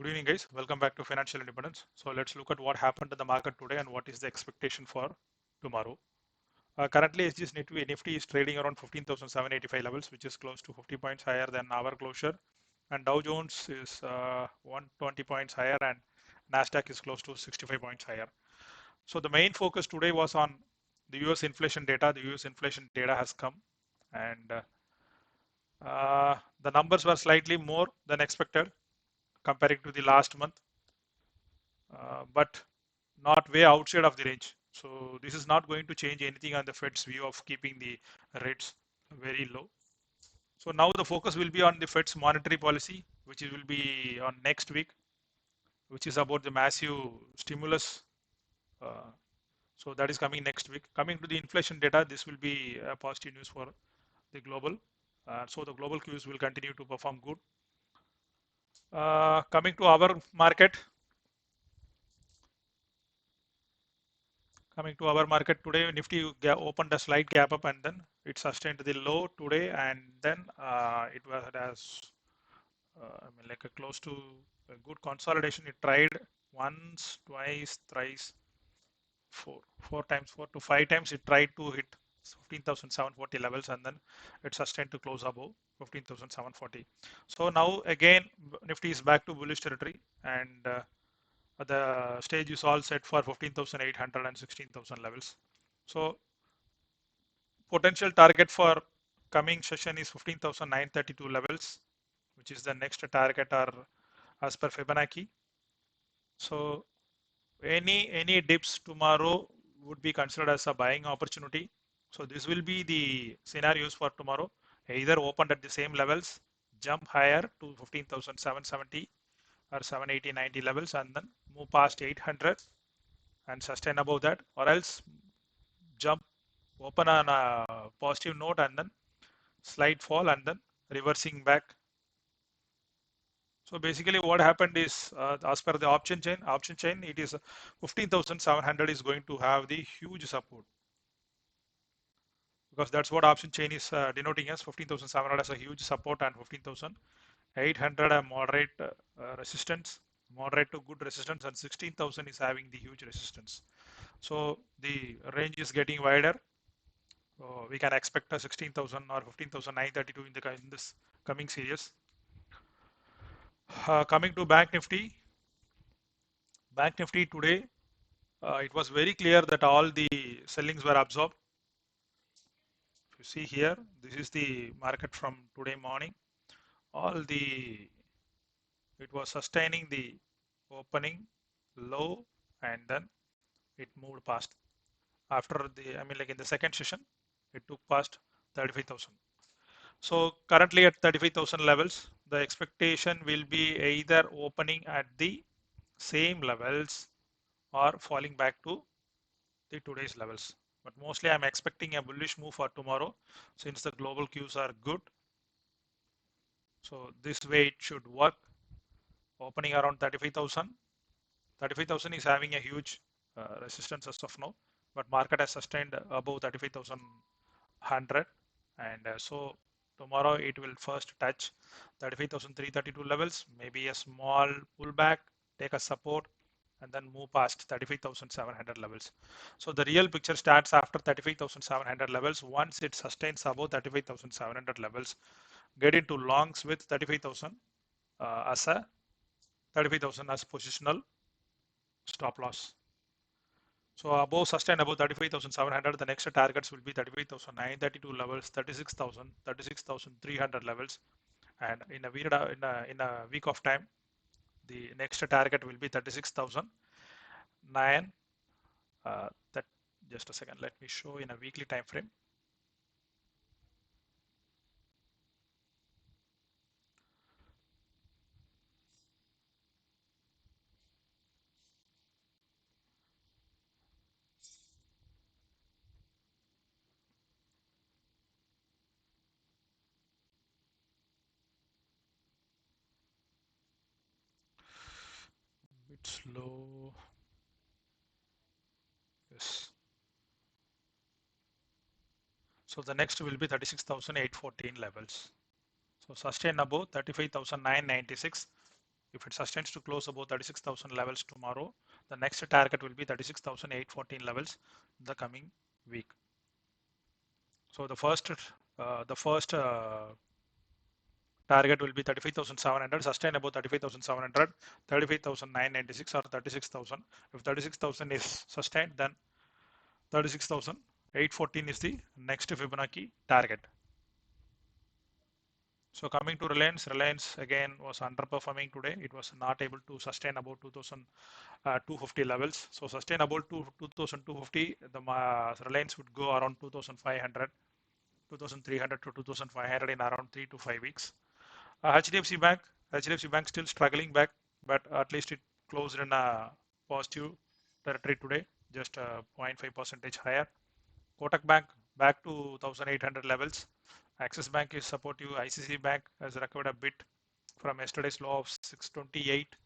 Good evening, guys. Welcome back to Financial Independence. So let's look at what happened in the market today and what is the expectation for tomorrow. Currently, SGS Nifty is trading around 15,785 levels, which is close to 50 points higher than our closure. And Dow Jones is 120 points higher, and Nasdaq is close to 65 points higher. So the main focus today was on the US inflation data. The US inflation data has come, and the numbers were slightly more than expected comparing to the last month. But not way outside of the range. So this is not going to change anything on the Fed's view of keeping the rates very low. So now the focus will be on the Fed's monetary policy, which will be on next week, which is about the massive stimulus. Uh, so that is coming next week. Coming to the inflation data, this will be positive news for the global. So the global Qs will continue to perform good. Coming to our market, Coming to our market today, Nifty opened a slight gap up and then it sustained the low today, and then it was as like a close to a good consolidation. It tried once, twice, thrice, four times, 4 to 5 times. It tried to hit 15,740 levels, and then it sustained to close above 15,740. So now again, Nifty is back to bullish territory, and the stage is all set for 15,800 and 16,000 levels. So potential target for coming session is 15,932 levels, which is the next target or as per Fibonacci. So any dips tomorrow would be considered as a buying opportunity. So this will be the scenarios for tomorrow. Either opened at the same levels, jump higher to 15,770 or 780, 90 levels, and then move past 800 and sustain above that, or else jump, open on a positive note, and then slight fall, and then reversing back. So basically what happened is, as per the option chain, it is 15,700 is going to have the huge support, because that's what option chain is denoting as. 15,700 as a huge support and 15,800 a moderate resistance, moderate to good resistance, and 16,000 is having the huge resistance. So the range is getting wider. So we can expect a 16,000 or 15,932 in this coming series. Coming to Bank Nifty today, it was very clear that all the sellings were absorbed. If you see here, this is the market from today morning. It was sustaining the opening low, and then it moved past. After like in the second session, it took past 35,000. So currently at 35,000 levels, the expectation will be either opening at the same levels or falling back to the today's levels. But mostly I'm expecting a bullish move for tomorrow since the global Qs are good. So this way it should work. Opening around 35,000. 35,000 is having a huge resistance as of now, but market has sustained above 35,100, and so tomorrow it will first touch 35,332 levels, maybe a small pullback, take a support, and then move past 35,700 levels. So the real picture starts after 35,700 levels. Once it sustains above 35,700 levels, get into longs with 35,000 as a 35,000 as positional stop loss. So above sustain above 35,700, the next targets will be 35,932 levels, 36,000, 36,300 levels, and in a week of time, the next target will be 36,009. That just a second, let me show in a weekly time frame. Bit slow. Yes. So the next will be 36,814 levels. So sustain above 35,996. if it sustains to close above 36,000 levels tomorrow, the next target will be 36,814 levels in the coming week. So the first target will be 35,700, sustain above 35,700, 35,996 or 36,000. If 36,000 is sustained, then 36,814 is the next Fibonacci target. So coming to Reliance again was underperforming today. It was not able to sustain about 2,250 levels. So sustain about 2,250, the Reliance would go around 2,500, 2,300 to 2,500 in around 3 to 5 weeks. HDFC Bank still struggling back, but at least it closed in a positive territory today, just 0.5 percentage higher. Kotak Bank back to 1,800 levels. Axis Bank is supportive. ICICI Bank has recovered a bit from yesterday's low of 628.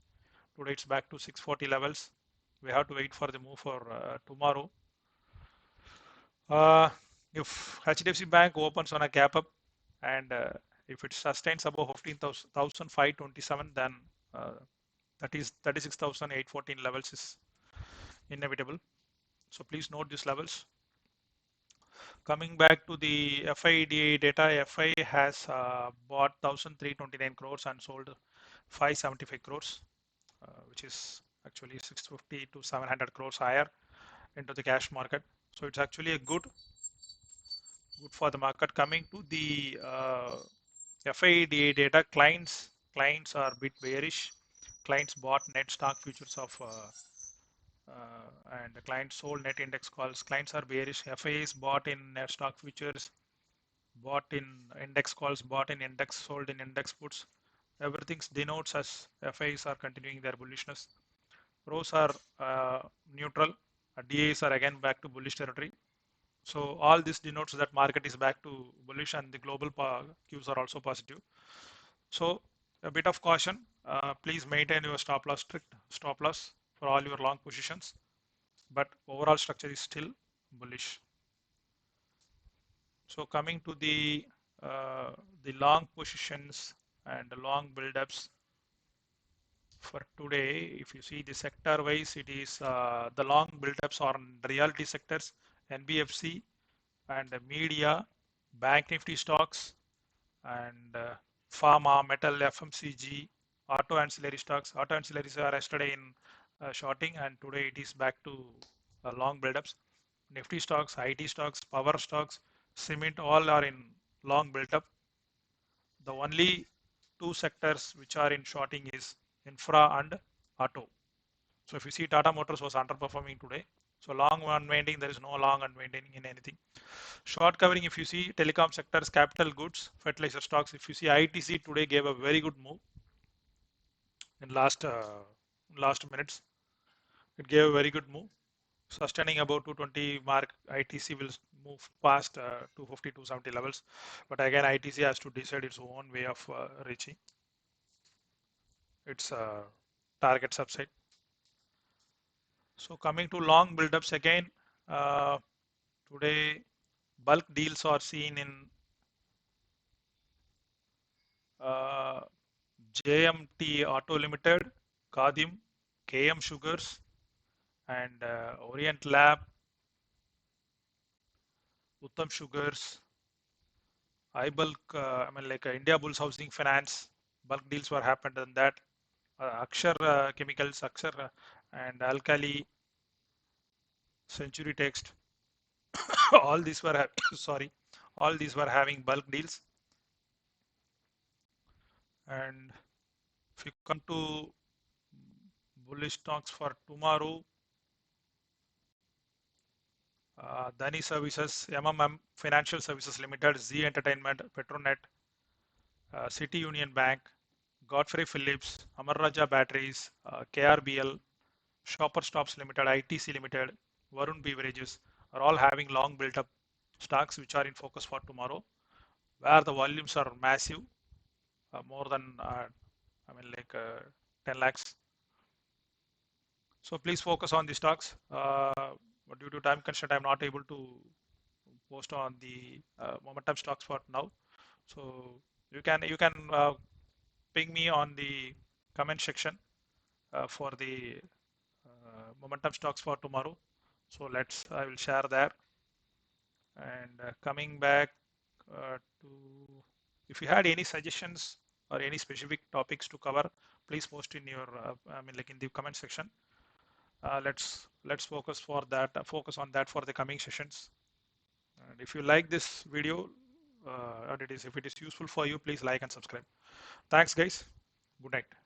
Today it's back to 640 levels. We have to wait for the move for tomorrow. If HDFC Bank opens on a gap up and if it sustains above 15,527, then that is 36,814 levels is inevitable. So please note these levels. Coming back to the FIDA data, FI has bought 1,329 crores and sold 575 crores, which is actually 650 to 700 crores higher into the cash market. So it's actually a good for the market. Coming to the FIDA data, clients are a bit bearish. Clients bought net stock futures of and the clients sold net index calls. Clients are bearish. FIs bought in net stock futures, bought in index calls, bought in index, sold in index puts. Everything denotes as FIs are continuing their bullishness. Rows are neutral. DAs are again back to bullish territory. So all this denotes that market is back to bullish and the global cues are also positive. So a bit of caution. Please maintain your stop loss, strict stop loss for all your long positions. But overall structure is still bullish. So coming to the long positions and the long buildups for today, if you see the sector wise, it is the long buildups on realty sectors, NBFC and media, bank nifty stocks and pharma, metal, FMCG, auto ancillary stocks. Auto ancillaries are yesterday in shorting and today it is back to long buildups. Nifty stocks, IT stocks, power stocks, cement, all are in long build-up. The only two sectors which are in shorting is infra and auto. So if you see Tata Motors was underperforming today. So long unwinding, there is no long unwinding in anything. Short covering, if you see telecom sectors, capital goods, fertilizer stocks, if you see ITC today gave a very good move in last minutes. It gave a very good move. Sustaining about 220 mark, ITC will move past 250, 270 levels. But again, ITC has to decide its own way of reaching its target subside. So coming to long buildups again, today bulk deals are seen in JMT Auto Limited, Kadim, KM Sugars, and Orient Lab, Uttam Sugars, iBulk, India Bulls Housing Finance, bulk deals were happened on that. Akshar Chemicals, Akshar and Alkali, Century Text, all these were all these were having bulk deals. And if you come to bullish stocks for tomorrow, Dhani Services, MMM Financial Services Limited, Z Entertainment, Petronet, City Union Bank, Godfrey Phillips, Amar Raja Batteries, KRBL, Shopper Stops Limited, ITC Limited, Varun Beverages are all having long built up stocks which are in focus for tomorrow, where the volumes are massive, more than 10 lakhs. So please focus on the stocks. But due to time constraint, I'm not able to post on the momentum stocks for now. So you can ping me on the comment section for the momentum stocks for tomorrow. So I will share there. And coming back to, if you had any suggestions or any specific topics to cover, please post in your, like in the comment section. Let's focus on that for the coming sessions. And if you like this video, if it is useful for you, please like and subscribe. Thanks, guys. Good night.